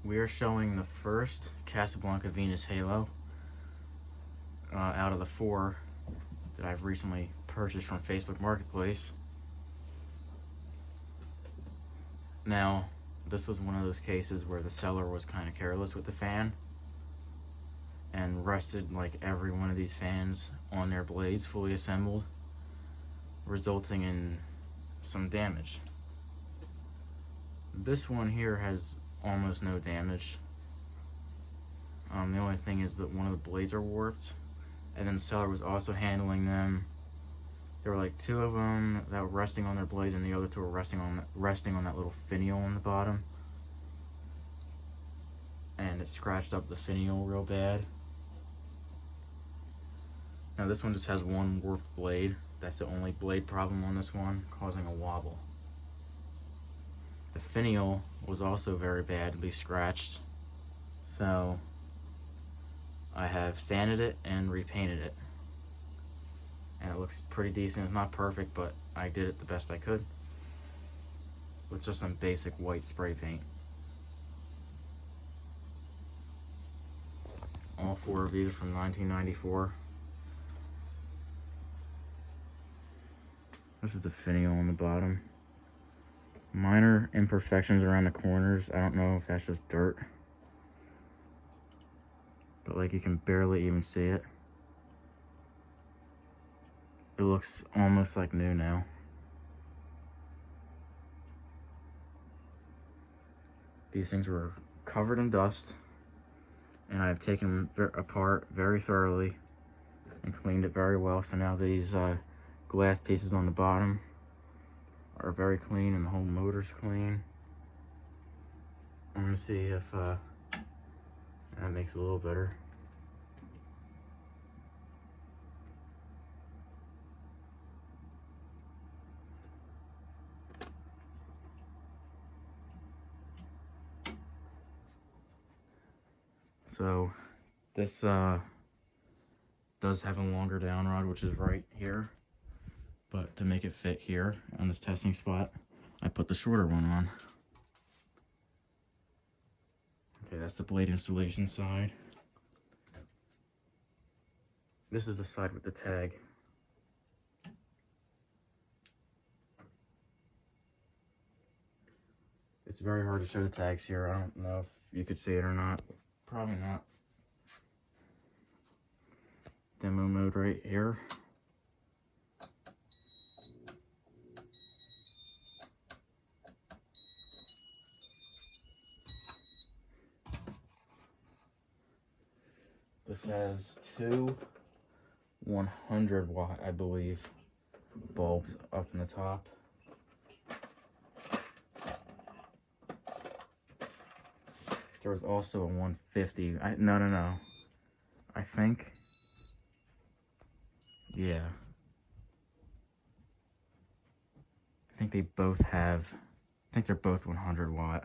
we are showing the first Casablanca Venus Halo out of the 4 that I've recently purchased from Facebook Marketplace. Now, this was one of those cases where the seller was kind of careless with the fan and rested like every one of these fans on their blades fully assembled, resulting in some damage. This one here has almost no damage. The only thing is that one of the blades are warped, and then the seller was also handling them. There were like 2 of them that were resting on their blades, and the other 2 were resting on that little finial on the bottom, and it scratched up the finial real bad. Now this one just has one warped blade. That's the only blade problem on this one, causing a wobble. The finial was also very badly scratched, so I have sanded it and repainted it, and it looks pretty decent. It's not perfect, but I did it the best I could with just some basic white spray paint. All 4 of these are from 1994. This is the finial on the bottom. Minor imperfections around the corners. I don't know if that's just dirt, but like you can barely even see it. It looks almost like new now. These things were covered in dust, and I've taken them apart very thoroughly and cleaned it very well. So now these glass pieces on the bottom are very clean, and the whole motor's clean. I'm gonna see if that makes it a little better. So this does have a longer down rod, which is right here, but to make it fit here on this testing spot, I put the shorter one on. Okay, that's the blade installation side. This is the side with the tag. It's very hard to show the tags here. I don't know if you could see it or not. Probably not. Demo mode right here. This has 2 100-watt, I believe, bulbs up in the top. There was also a 150. No. I think, yeah. I think they're both 100-watt.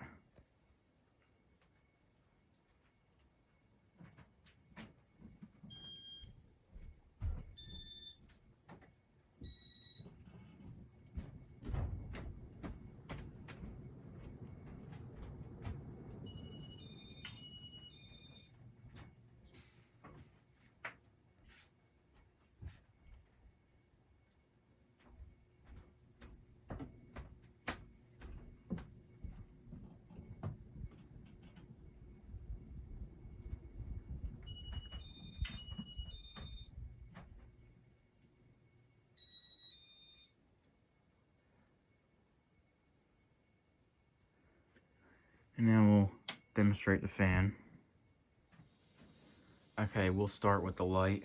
And now we'll demonstrate the fan. Okay, we'll start with the light.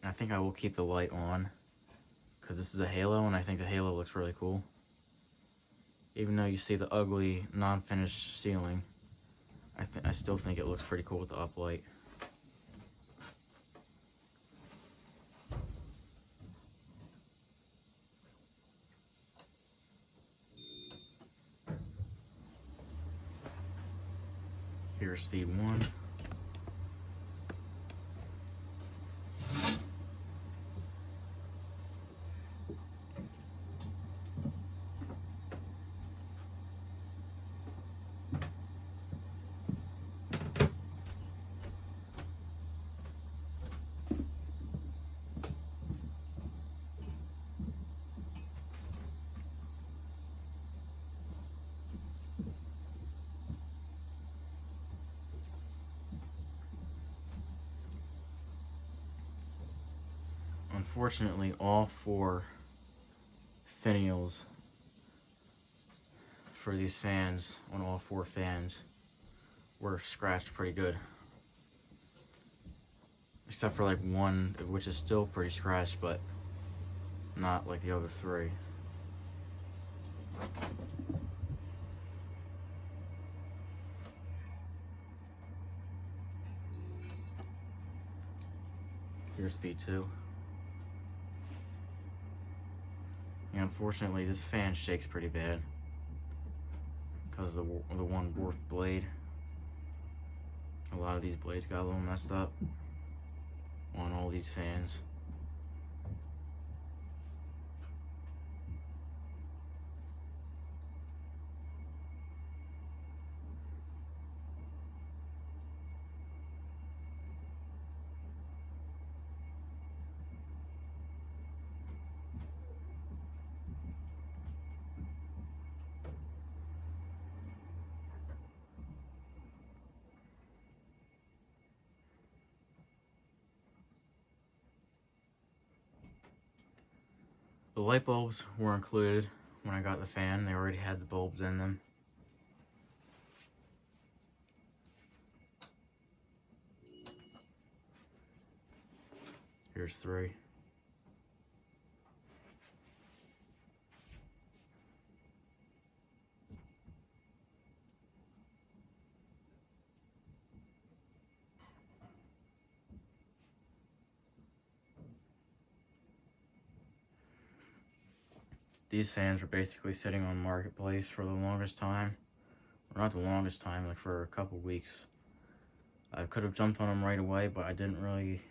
I think I will keep the light on because this is a halo, and I think the halo looks really cool. Even though you see the ugly, non-finished ceiling, I still think it looks pretty cool with the uplight. Here's speed 1. Unfortunately, all 4 finials for these fans, on all 4 fans, were scratched pretty good. Except for like one, which is still pretty scratched, but not like the other 3. Here's speed 2. And unfortunately, this fan shakes pretty bad because of the one warped blade. A lot of these blades got a little messed up on all these fans. The light bulbs were included when I got the fan. They already had the bulbs in them. Here's 3. These fans were basically sitting on Marketplace for the longest time. Or not the longest time, like for a couple weeks. I could have jumped on them right away, but I didn't really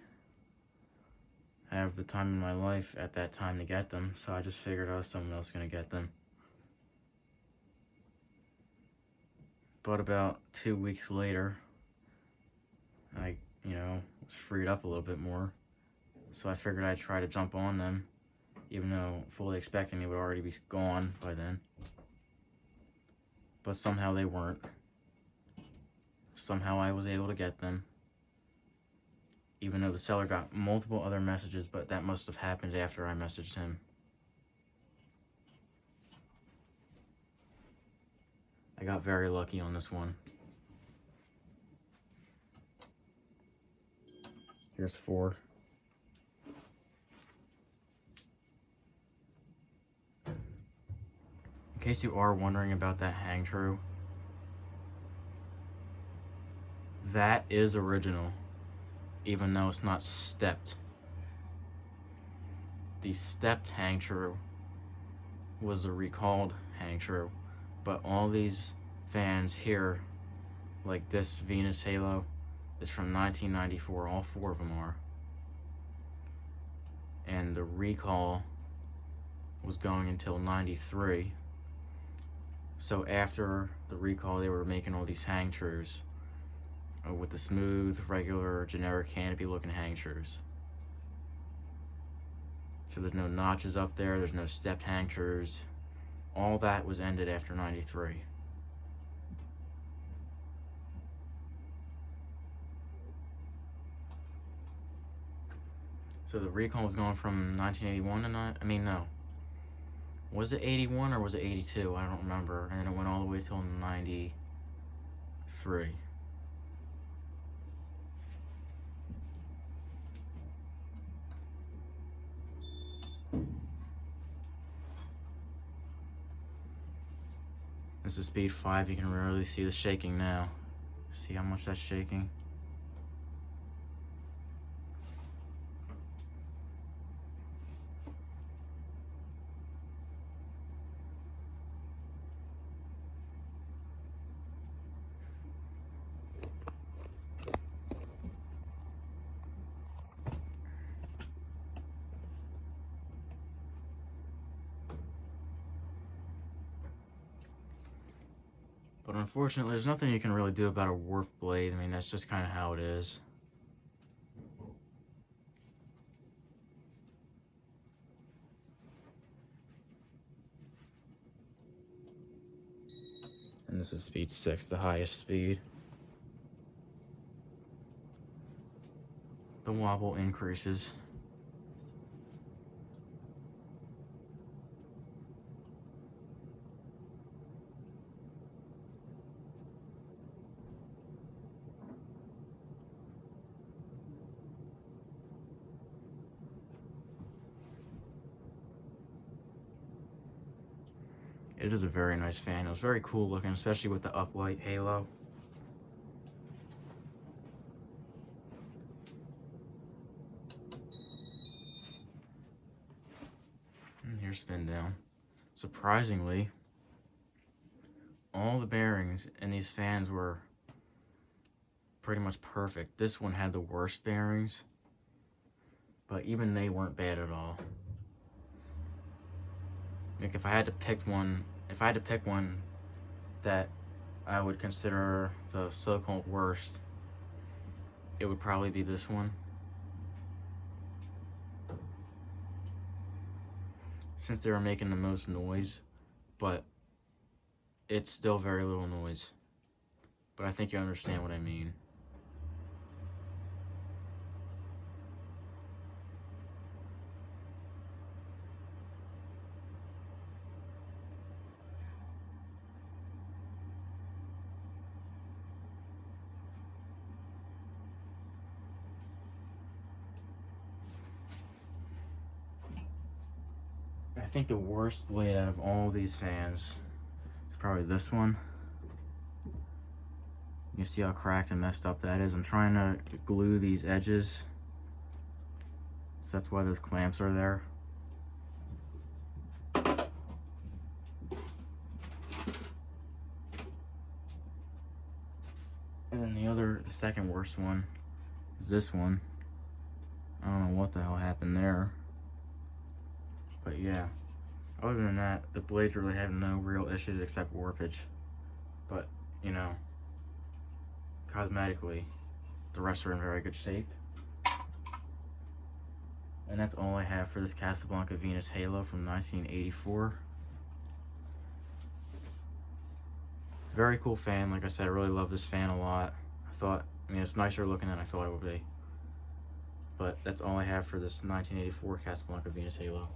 have the time in my life at that time to get them, so I just figured out someone else gonna get them. But about 2 weeks later, I, was freed up a little bit more, so I figured I'd try to jump on them, even though fully expecting they would already be gone by then. But somehow they weren't. Somehow I was able to get them, even though the seller got multiple other messages, but that must have happened after I messaged him. I got very lucky on this one. Here's 4. In case you are wondering about that hang true, that is original, even though it's not stepped. The stepped hang true was a recalled hang true, but all these fans here, like this Venus Halo, is from 1994. All 4 of them are. And the recall was going until 93. So after the recall, they were making all these hang trues with the smooth, regular, generic canopy looking hang trues. So there's no notches up there, there's no stepped hang trues. All that was ended after 93. So the recall was going from 1981 to no. Was it 81 or was it 82? I don't remember. And it went all the way till 93. This is speed 5. You can really see the shaking now. See how much that's shaking? But unfortunately, there's nothing you can really do about a warped blade. I mean, that's just kind of how it is. And this is speed 6, the highest speed. The wobble increases. It is a very nice fan. It was very cool looking, especially with the uplight halo. And here's spin down. Surprisingly, all the bearings in these fans were pretty much perfect. This one had the worst bearings, but even they weren't bad at all. Like if I had to pick one that I would consider the so-called worst, it would probably be this one. Since they were making the most noise, but it's still very little noise. But I think you understand what I mean. I think the worst blade out of all these fans is probably this one. You see how cracked and messed up that is. I'm trying to glue these edges, so that's why those clamps are there. And then the second worst one is this one. I don't know what the hell happened there. But yeah, other than that, the blades really have no real issues except warpage. But, you know, cosmetically, the rest are in very good shape. And that's all I have for this Casablanca Venus Halo from 1984. Very cool fan. Like I said, I really love this fan a lot. I mean, it's nicer looking than I thought it would be. But that's all I have for this 1984 Casablanca Venus Halo.